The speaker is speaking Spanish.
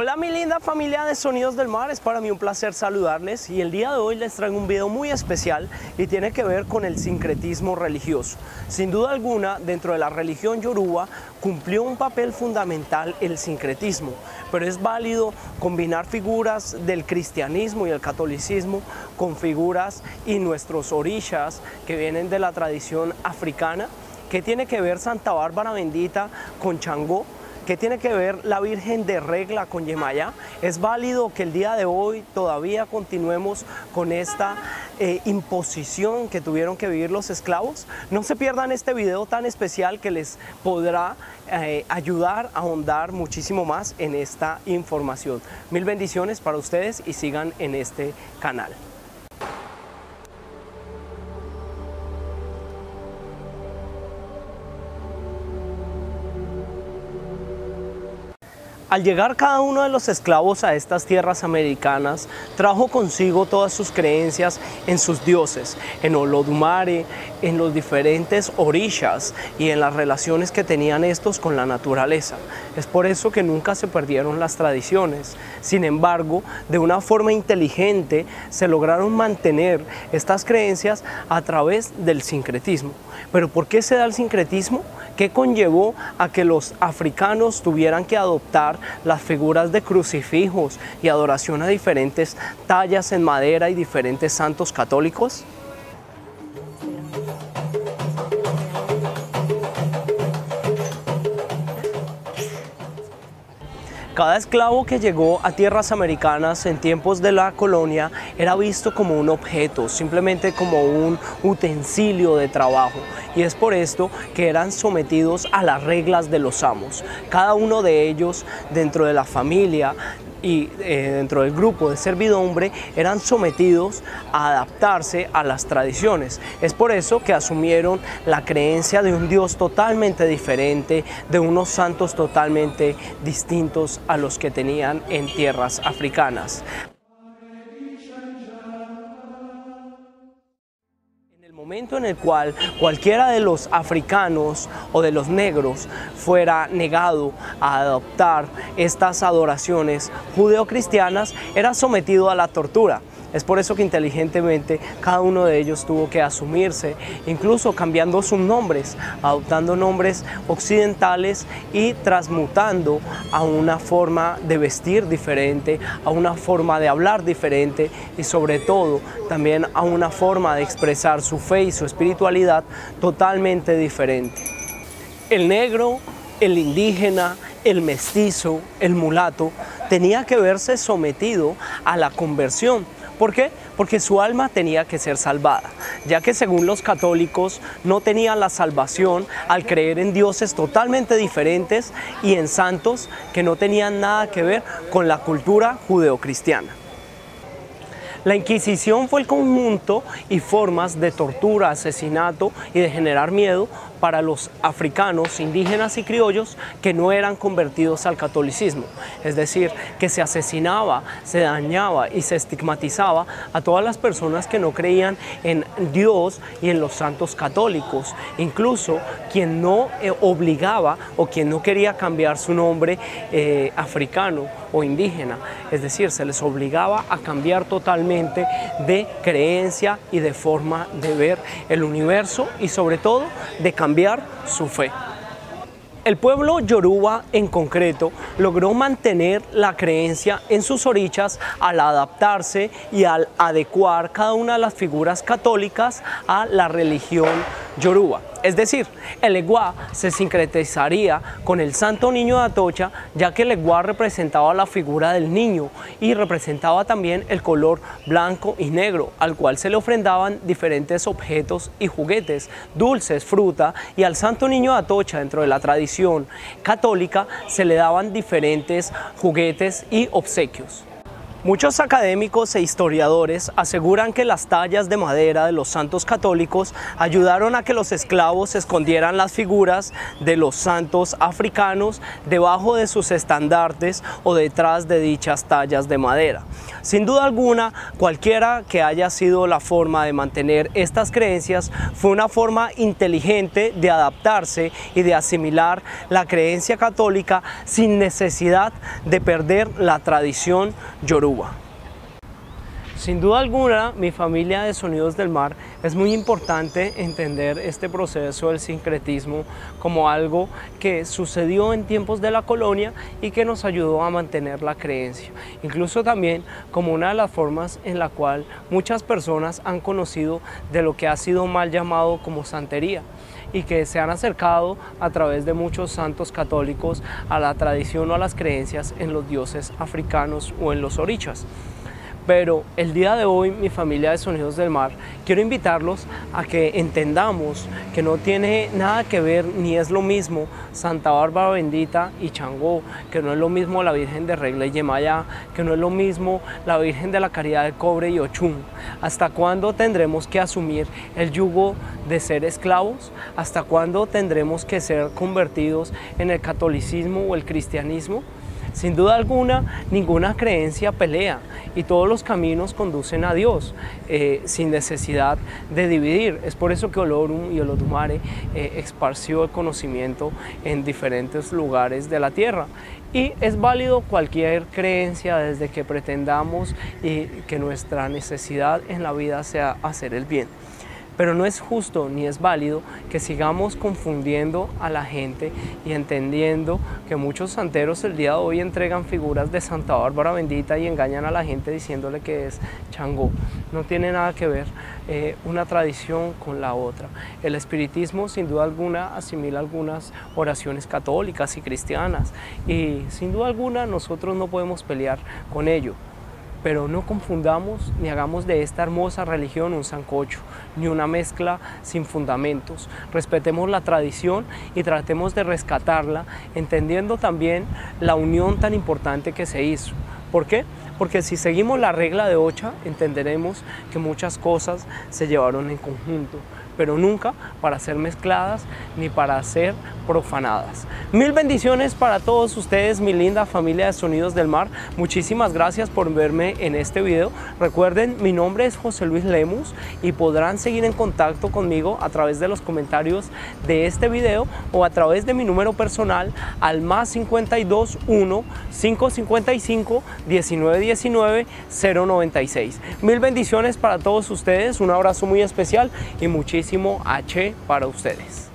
Hola mi linda familia de Sonidos del Mar, es para mí un placer saludarles y el día de hoy les traigo un video muy especial y tiene que ver con el sincretismo religioso. Sin duda alguna, dentro de la religión yoruba cumplió un papel fundamental el sincretismo, pero es válido combinar figuras del cristianismo y el catolicismo con figuras y nuestros orishas que vienen de la tradición africana. ¿Qué tiene que ver Santa Bárbara Bendita con Changó? ¿Qué tiene que ver la Virgen de Regla con Yemayá? Es válido que el día de hoy todavía continuemos con esta imposición que tuvieron que vivir los esclavos. No se pierdan este video tan especial que les podrá ayudar a ahondar muchísimo más en esta información. Mil bendiciones para ustedes y sigan en este canal. Al llegar cada uno de los esclavos a estas tierras americanas, trajo consigo todas sus creencias en sus dioses, en Olodumare, en los diferentes orishas y en las relaciones que tenían estos con la naturaleza. Es por eso que nunca se perdieron las tradiciones. Sin embargo, de una forma inteligente se lograron mantener estas creencias a través del sincretismo. ¿Pero por qué se da el sincretismo? ¿Qué conllevó a que los africanos tuvieran que adoptar las figuras de crucifijos y adoración a diferentes tallas en madera y diferentes santos católicos? Cada esclavo que llegó a tierras americanas en tiempos de la colonia era visto como un objeto, simplemente como un utensilio de trabajo. Y es por esto que eran sometidos a las reglas de los amos. Cada uno de ellos dentro de la familia y dentro del grupo de servidumbre eran sometidos a adaptarse a las tradiciones. Es por eso que asumieron la creencia de un Dios totalmente diferente, de unos santos totalmente distintos a los que tenían en tierras africanas. Momento en el cual cualquiera de los africanos o de los negros fuera negado a adoptar estas adoraciones judeocristianas, era sometido a la tortura. Es por eso que inteligentemente cada uno de ellos tuvo que asumirse, incluso cambiando sus nombres, adoptando nombres occidentales y transmutando a una forma de vestir diferente, a una forma de hablar diferente y sobre todo también a una forma de expresar su fe y su espiritualidad totalmente diferente. El negro, el indígena, el mestizo, el mulato, tenía que verse sometido a la conversión. ¿Por qué? Porque su alma tenía que ser salvada, ya que según los católicos no tenían la salvación al creer en dioses totalmente diferentes y en santos que no tenían nada que ver con la cultura judeocristiana. La Inquisición fue el conjunto y formas de tortura, asesinato y de generar miedo para los africanos, indígenas y criollos que no eran convertidos al catolicismo. Es decir, que se asesinaba, se dañaba y se estigmatizaba a todas las personas que no creían en Dios y en los santos católicos. Incluso quien no obligaba o quien no quería cambiar su nombre africano o indígena. Es decir, se les obligaba a cambiar totalmente de creencia y de forma de ver el universo y sobre todo de cambiar su fe. El pueblo yoruba en concreto logró mantener la creencia en sus orishas al adaptarse y al adecuar cada una de las figuras católicas a la religión yoruba. Es decir, el Egua se sincretizaría con el Santo Niño de Atocha, ya que el Egua representaba la figura del niño y representaba también el color blanco y negro, al cual se le ofrendaban diferentes objetos y juguetes, dulces, fruta, y al Santo Niño de Atocha, dentro de la tradición católica, se le daban diferentes juguetes y obsequios. Muchos académicos e historiadores aseguran que las tallas de madera de los santos católicos ayudaron a que los esclavos escondieran las figuras de los santos africanos debajo de sus estandartes o detrás de dichas tallas de madera. Sin duda alguna, cualquiera que haya sido la forma de mantener estas creencias, fue una forma inteligente de adaptarse y de asimilar la creencia católica sin necesidad de perder la tradición yoruba. Sin duda alguna, mi familia de Sonidos del Mar, es muy importante entender este proceso del sincretismo como algo que sucedió en tiempos de la colonia y que nos ayudó a mantener la creencia. Incluso también como una de las formas en la cual muchas personas han conocido de lo que ha sido mal llamado como santería, y que se han acercado a través de muchos santos católicos a la tradición o a las creencias en los dioses africanos o en los orichas. Pero el día de hoy, mi familia de Sonidos del Mar, quiero invitarlos a que entendamos que no tiene nada que ver ni es lo mismo Santa Bárbara Bendita y Changó, que no es lo mismo la Virgen de Regla y Yemayá, que no es lo mismo la Virgen de la Caridad de Cobre y Ochún. ¿Hasta cuándo tendremos que asumir el yugo de ser esclavos? ¿Hasta cuándo tendremos que ser convertidos en el catolicismo o el cristianismo? Sin duda alguna, ninguna creencia pelea y todos los caminos conducen a Dios sin necesidad de dividir. Es por eso que Olorum y Olodumare esparció el conocimiento en diferentes lugares de la tierra. Y es válido cualquier creencia desde que pretendamos y que nuestra necesidad en la vida sea hacer el bien. Pero no es justo ni es válido que sigamos confundiendo a la gente y entendiendo que muchos santeros el día de hoy entregan figuras de Santa Bárbara Bendita y engañan a la gente diciéndole que es Changó. No tiene nada que ver una tradición con la otra. El espiritismo sin duda alguna asimila algunas oraciones católicas y cristianas y sin duda alguna nosotros no podemos pelear con ello. Pero no confundamos ni hagamos de esta hermosa religión un sancocho, ni una mezcla sin fundamentos. Respetemos la tradición y tratemos de rescatarla, entendiendo también la unión tan importante que se hizo. ¿Por qué? Porque si seguimos la regla de Ocha, entenderemos que muchas cosas se llevaron en conjunto, pero nunca para ser mezcladas ni para ser profanadas. Mil bendiciones para todos ustedes, mi linda familia de Sonidos del Mar. Muchísimas gracias por verme en este video. Recuerden, mi nombre es José Luis Lemus y podrán seguir en contacto conmigo a través de los comentarios de este video o a través de mi número personal al +52 1 555 1919 096. Mil bendiciones para todos ustedes, un abrazo muy especial y muchísimo H para ustedes.